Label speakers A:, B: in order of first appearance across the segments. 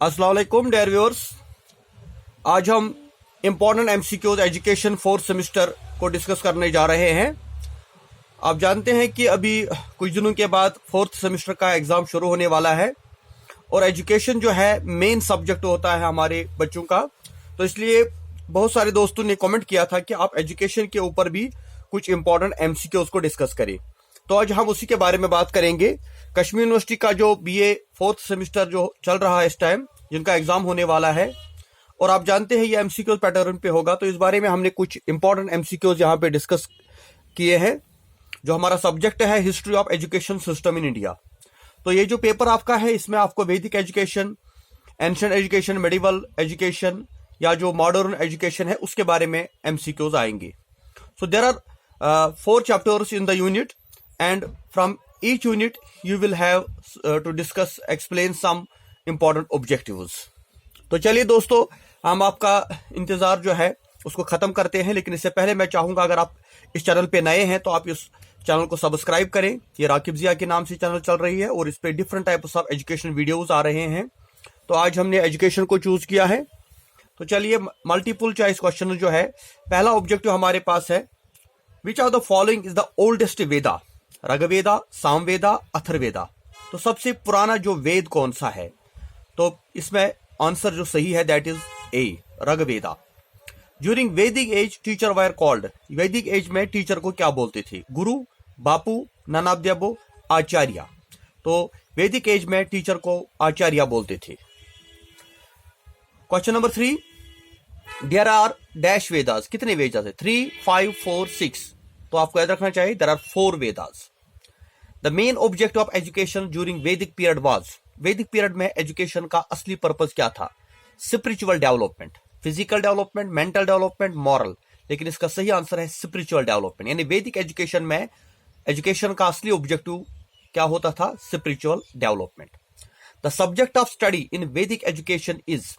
A: अस्सलाम वालेकुम dear viewers. आज हम important MCQs education fourth semester को डिस्कस करने जा रहे हैं। आप जानते हैं कि अभी कुछ दिनों के बाद फोर्थ सेमेस्टर का एग्ज़ाम शुरू होने वाला है और एजुकेशन जो है मेन सब्जेक्ट होता है हमारे बच्चों का। तो इसलिए बहुत सारे दोस्तों ने कमेंट किया था कि आप एजुकेशन के ऊपर भी कुछ इम्पोर्टेंट एमसीक्यूज को डिस्कस करें। तो आज हम उसी के बारे में बात करेंगे। कश्मीर यूनिवर्सिटी का जो बीए फोर्थ सेमेस्टर जो चल रहा है इस टाइम, जिनका एग्जाम होने वाला है, और आप जानते हैं ये एमसीक्यूज पैटर्न पे होगा, तो इस बारे में हमने कुछ इंपॉर्टेंट एमसीक्यूज यहाँ पे डिस्कस किए हैं। जो हमारा सब्जेक्ट है history of education system in India. तो ये जो पेपर आपका है इसमें आपको वैदिक education, ancient education, medieval education या जो मॉडर्न एजुकेशन है उसके बारे में एमसीक्यूज आएंगे। So there are 4 chapters in the unit and from each unit you will have to discuss explain some important objectives। तो चलिए दोस्तों, हम आपका इंतजार जो है उसको खत्म करते हैं, लेकिन इससे पहले मैं चाहूंगा अगर आप इस चैनल पे नए हैं तो आप इस चैनल को सब्सक्राइब करें। ये राकिब जिया के नाम से चैनल चल रही है और इस पे different types of education videos आ रहे हैं। तो आज हमने एजुकेशन को चूज किया है। तो चलिए मल्टीपल चॉइस क्वेश्चन जो है, पहला ऑब्जेक्टिव हमारे पास है, which of the following is the oldest Veda? Rigveda, Samaveda, Atharvaveda. तो सबसे पुराना जो वेद कौन सा है? तो इसमें आंसर जो सही है that is a, Rigveda. During वैदिक एज टीचर वर कॉल्ड। वैदिक एज में टीचर को क्या बोलते थे? गुरु, बापू, ननाद्यबो, आचार्य। तो वैदिक एज में टीचर को आचार्य बोलते थे। Question number 3, there are dash Vedas. कितने वेदास है? 3, 5, 4, 6। तो आपको याद रखना चाहिए there are 4 Vedas. The main object of education during Vedic period was. वैदिक पीरियड में एजुकेशन का असली पर्पस क्या था? Spiritual development, physical development, mental development, moral. लेकिन इसका सही आंसर है स्पिरिचुअल डेवलपमेंट। यानी वैदिक एजुकेशन में एजुकेशन का असली ऑब्जेक्टिव क्या होता था? Spiritual development. The subject of study in Vedic education is.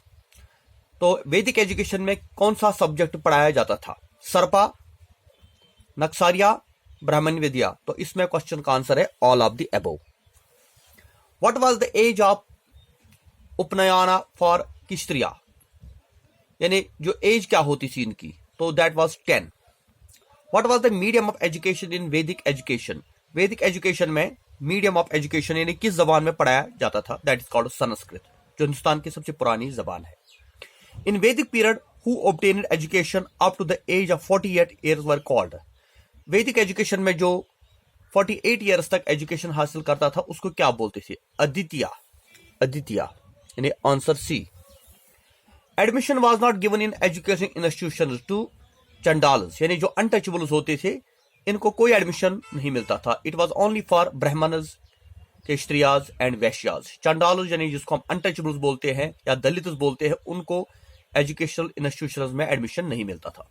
A: तो वैदिक एजुकेशन में कौन सा सब्जेक्ट पढ़ाया जाता था? सर्पा, नक्सारिया, ब्राह्मण विद्या। तो इसमें क्वेश्चन का आंसर है all of the above. What was the age of Upanayana for Kshatriya? यानी जो एज क्या होती थी इनकी? तो that was 10। What was the medium of education in Vedic education? Vedic education में मीडियम ऑफ एजुकेशन यानी किस जबान में पढ़ाया जाता था? दैट इज कॉल्ड संस्कृत, जो हिंदुस्तान की सबसे पुरानी जबान है। In Vedic period who obtained education up to the age of 48 years were called. वैदिक एजुकेशन में जो 48 ईयर्स तक एजुकेशन हासिल करता था उसको क्या बोलते थे? अद्वितीय, अद्वितीय। यानी answer C. Admission was not given in education institution to Chandals. यानी जो अनटचेबल्स होते थे इनको कोई एडमिशन नहीं मिलता था। It was only for Brahmanas, Kshatriyas and Vaishyas. Chandals यानी जिसको हम अनटचेबल्स बोलते हैं या दलित बोलते हैं, उनको एजुकेशनल इंस्टीट्यूशन में एडमिशन नहीं मिलता था।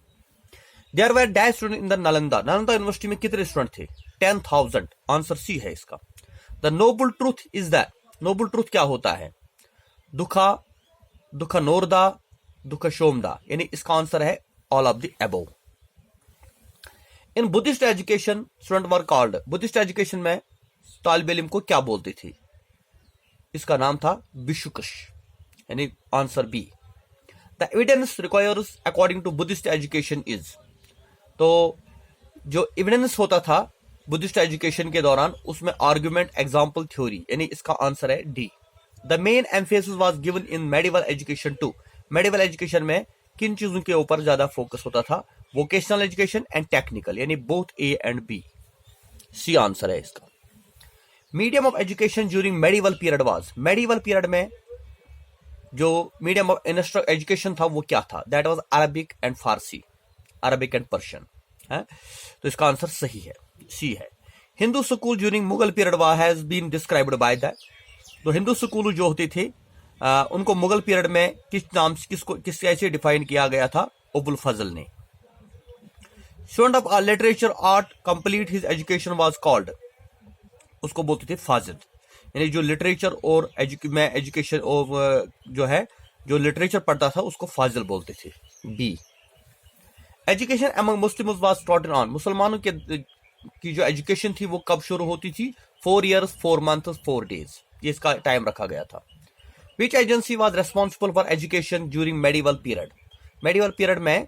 A: There were dash student in the Nalanda. Nalanda university में कितने स्टूडेंट थे? 10,000। आंसर सी है इसका। The noble truth is the. Noble truth क्या होता है? दुखा, दुखनोरदा, दुखशोमदा। यानी इसका आंसर है all of the above. In Buddhist education student were called. Buddhist education में तालिब इल्म को क्या बोलते थे? इसका नाम था भिक्षुकश। यानी answer B. The evidence requires according to Buddhist education is. तो जो एविडेंस होता था बुद्धिस्ट एजुकेशन के दौरान उसमें आर्गुमेंट, एग्जाम्पल, थ्योरी। यानी इसका आंसर है D. The main emphasis was given in medieval education to. Medieval education में किन चीजों के ऊपर ज्यादा फोकस होता था? Vocational education and technical. यानी both A and B. C answer है इसका। Medium of education during medieval period was. Medieval period में जो मीडियम ऑफ एजुकेशन था वो क्या था? That was Arabic and Farsi, Arabic and Persian है। तो इसका आंसर सही है, सी है। Hindu school during Mughal period has been described by that. तो हिंदू स्कूल जो होते थे उनको मुगल पीरियड में किस नाम किस कैसे डिफाइन किया गया था? अबुल फजल ने। Student of literature art complete his education was called. उसको बोलते थे फाजिल। यानी जो लिटरेचर और एजुकेशन और जो है जो लिटरेचर पढ़ता था उसको फाजिल बोलते थे। B. Education among Muslims was started on. मुसलमानों की जो एजुकेशन थी वो कब शुरू होती थी? 4 years, 4 months, 4 days। ये इसका टाइम रखा गया था। Which agency was responsible for education during medieval period? Medieval period में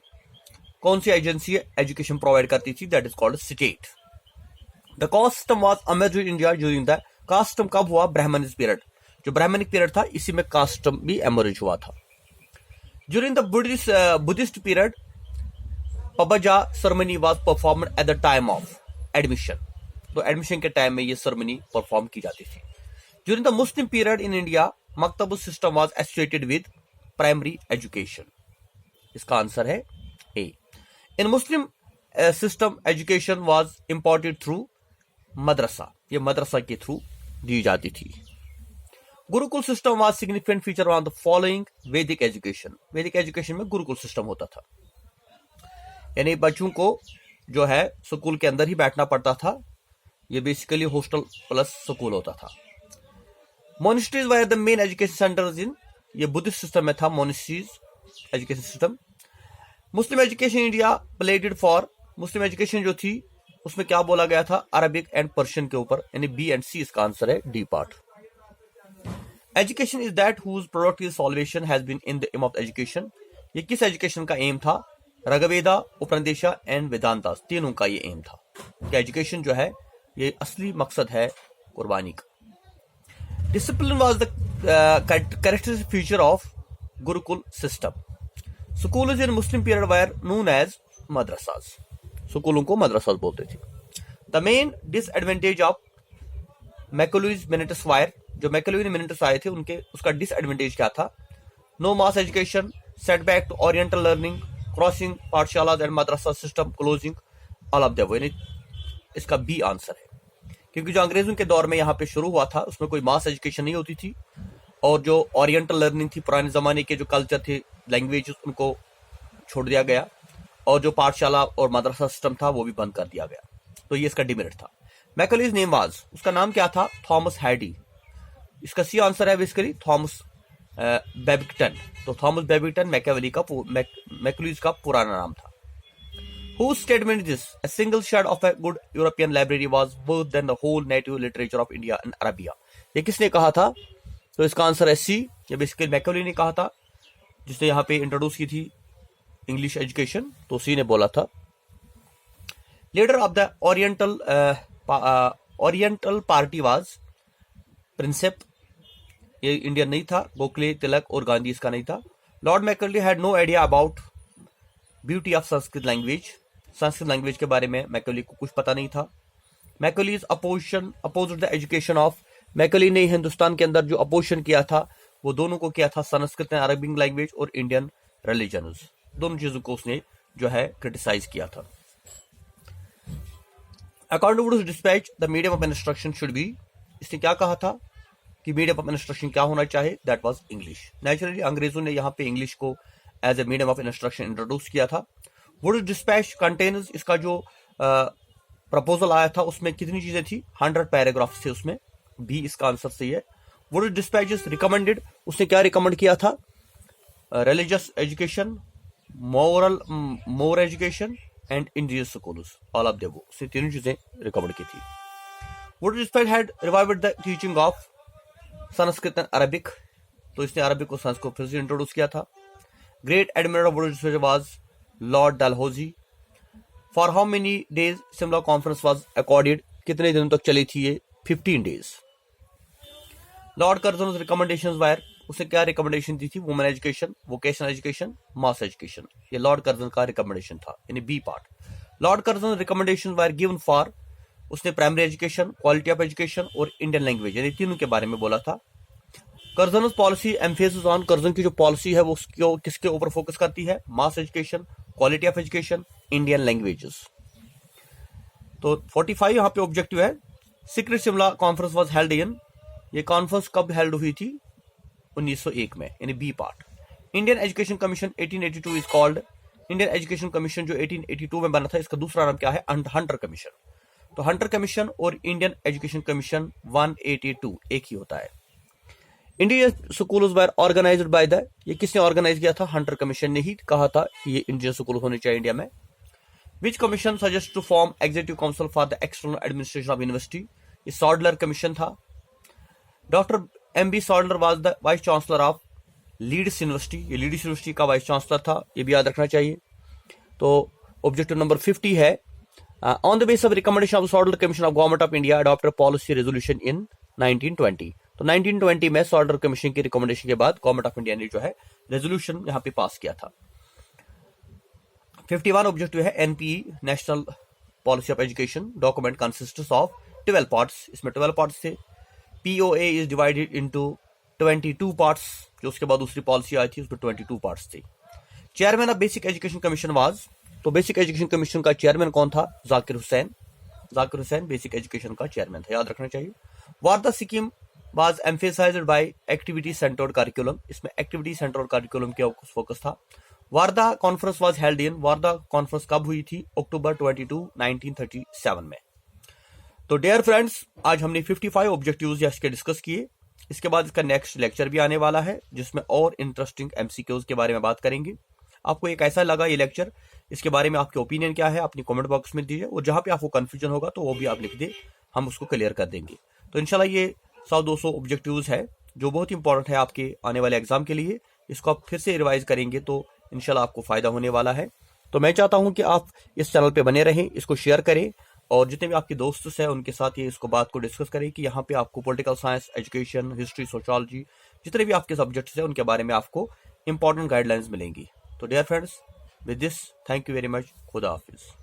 A: कौन सी एजेंसी एजुकेशन प्रोवाइड करती थी? That is called state. The caste system was emerged in India during the caste system कब हुआ? ब्राह्मणिक पीरियड. जो ब्राह्मणिक पीरियड था इसी में कास्ट सिस्टम भी एमर्ज हुआ था. During the Buddhist period Pabbajja ceremony was performed at the time of admission. तो एडमिशन के टाइम में ये सेरेमनी परफॉर्म की जाती थी. During the Muslim period in India maktab system was associated with primary education. इसका आंसर है A. In Muslim system education was imported through madrasa. ये मदरसा के थ्रू दी जाती थी. Gurukul system was significant feature on the following Vedic education. Vedic education में गुरुकुल सिस्टम होता था, यानी बच्चों को जो है स्कूल के अंदर ही बैठना पड़ता था. ये बेसिकली हॉस्टल प्लस स्कूल होता था. Monasteries were the main education centres इन. ये बुद्धिस्ट सिस्टम में था monasteries education system. Muslim education India प्लेडेड for. Muslim education जो थी उसमें क्या बोला गया था? अरबिक एंड पर्शियन के ऊपर, यानी बी एंड सी. इसका आंसर है D part. Education is that whose productive salvation has been in the aim of education. ये किस एजुकेशन का एम था? ऋग्वेदा, उपनिषद एंड वेदांता, तीनों का ये एम था कि एजुकेशन जो है ये असली मकसद है कुर्बानी का. Discipline was the characteristic feature of gurukul system. Schools in Muslim period were known as madrasas. स्कूलों को मदरसास बोलते थे. The main disadvantage of Macaulay's minutes were. जो मैकेलुइज मिनेटस आए थे उनके उसका डिसएडवांटेज क्या था? No mass education, setback to oriental learning, crossing pathshala and madrasa system, closing all of the. इसका बी आंसर है, क्योंकि जो अंग्रेजों के दौर में यहाँ पे शुरू हुआ था उसमें कोई मास एजुकेशन नहीं होती थी, और जो ओरिएंटल लर्निंग थी, पुराने जमाने के जो कल्चर थे, लैंग्वेज, उनको छोड़ दिया गया, और जो पाठशाला और मदरसा सिस्टम था वो भी बंद कर दिया गया. तो ये इसका डिमेरिट था. मैकेलुइज नेम वाज, उसका नाम क्या था? थॉमस हैडी. इसका सी आंसर है बेसिकली थॉमस बेबिंगटन. तो थॉमस बेबिंगटन मैकेलुइज का पुराना नाम था. Whose statement is this? A single shard of a good European library was worth than the whole native literature of India and Arabia. ये किसने कहा था? तो इसका आंसर है सी. ये बेसिकली मैकेले ने कहा था, जिसने यहाँ पे इंट्रोड्यूस की थी इंग्लिश एजुकेशन. तो सी ने बोला था. Leader of the oriental party was Prinsep. ये इंडियन नहीं था. गोखले, तिलक और गांधी इसका नहीं था. Lord Macaulay had no idea about beauty of Sanskrit language. Sanskrit language के बारे में मैकेले को कुछ पता नहीं था. Macaulay's opposed the education of. Macaulay ने हिंदुस्तान के अंदर जो अपोजिशन किया था वो दोनों को किया था, संस्कृत एंड अरबिक लैंग्वेज और इंडियन रिलीजन्स. दोनों चीजों को उसने जो है क्रिटिसाइज किया था. According to dispatch the medium of instruction should be. इसने क्या कहा था कि मीडियम ऑफ इंस्ट्रक्शन क्या होना चाहिए? That was English. नेचुरली अंग्रेजों ने यहाँ पे इंग्लिश को as a medium of instruction introduce किया था. Wood dispatch contains. इसका जो प्रपोजल आया था उसमें कितनी चीजें थी? 100 पैराग्राफ्स थे उसमें. भी इसका आंसर सही है. Would dispatches recommended. उसने क्या रिकमेंड किया था? Religious education, more education and Indians schools, all of them. उसने तीनों चीजें रिकमेंड की थी. Wood dispatch had revived the teaching of Sanskrit and Arabic. तो इसने अरबिक और संस्कृत को फिर से इंट्रोड्यूस किया था. Great admiral of Wood dispatch was Lord Dalhousie. For how many days Simla conference was accorded. कितने दिनों तक चली थी ये? 15 days. Lord Curzon recommendations were. उसे क्या रिकमेंडेशन दी थी? Women education, vocational education, mass education. ये लॉर्ड कर्जन का रिकमेंडेशन था, यानी B part. Lord Curzon recommendation were given for. उसने primary education, quality of education और इंडियन लैंग्वेज, यानी तीनों के बारे में बोला था. Curzon policy emphasis on. Curzon की जो पॉलिसी है वो किसके ऊपर फोकस करती है? Mass education, quality of education, Indian languages. तो 45 यहाँ पे ऑब्जेक्टिव है. Secret Shimla conference was held in. ये कॉन्फ्रेंस कब हेल्ड हुई थी? 1901 में, यानी B part. Indian education commission 1882 is called. Indian education commission जो 1882 में बना था, इसका दूसरा नाम क्या है? Hunter commission. तो हंटर कमीशन और इंडियन एजुकेशन कमीशन 182 एक ही होता है. Indian schools were organised by the. ये किसने ऑर्गेनाइज किया था? हंटर कमीशन ने ही कहा था कि ये इंडियन स्कूल होने चाहिए इंडिया में. Which commission suggest to form executive council for the external administration of university. ये सॉडलर कमीशन था. Doctor M B Sadler was the vice chancellor of Leeds university, ये लीड्स यूनिवर्सिटी का vice chancellor था, ये भी याद रखना चाहिए। तो ऑब्जेक्टिव नंबर 50 है on the base of recommendation of shoulder commission of government of India adopted policy resolution in 1920। तो 1920 में सॉल्डर कमीशन की रिकमेंडेशन के बाद गवर्नमेंट ऑफ इंडिया ने जो है रेजोल्यूशन यहां पे पास किया था। 51 ऑब्जेक्टिव है NPE national policy of education document consists of 12 parts, इसमें 12 पार्ट्स थे। POA is divided into 22 parts, जो उसके बाद दूसरी पॉलिसी आई थी उसमें 22 पार्ट्स थे। Chairman of basic education commission was, तो बेसिक एजुकेशन कमीशन का चेयरमैन कौन था? जाकिर हुसैन। जाकिर हुसैन बेसिक एजुकेशन का चेयरमैन था, याद रखना चाहिए। Wardha scheme was emphasized by activity centred curriculum, इसमें एक्टिविटी सेंटर्ड करिकुलम के फोकस था। Wardha conference was held in, Wardha conference कब हुई थी? अक्टूबर 22, 1937 में। तो डियर फ्रेंड्स, आज हमने 55 ऑब्जेक्टिव्स इसके डिस्कस किए। इसके बाद इसका नेक्स्ट लेक्चर भी आने वाला है जिसमें और इंटरेस्टिंग एमसीक्यूज के बारे में बात करेंगे। आपको एक ऐसा लगा ये लेक्चर, इसके बारे में आपके ओपिनियन क्या है अपनी कमेंट बॉक्स में दीजिए, और जहां पे आपको कंफ्यूजन होगा तो वो भी आप लिख दे, हम उसको क्लियर कर देंगे। तो इंशाल्लाह ये 100-200 ऑब्जेक्टिव्स है जो बहुत इंपॉर्टेंट है आपके आने वाले एग्जाम के लिए। इसको आप फिर से रिवाइज करेंगे तो इंशाल्लाह आपको फायदा होने वाला है। तो मैं चाहता हूं कि आप इस चैनल पे बने रहें, इसको शेयर करें और जितने भी आपके दोस्त हैं उनके साथ ये इसको बात को डिस्कस करें कि यहाँ पे आपको political science, education, history, sociology, जितने भी आपके सब्जेक्ट्स हैं उनके बारे में आपको इंपॉर्टेंट गाइडलाइंस मिलेंगी। तो dear friends, with this thank you very much. खुदा हाफिज।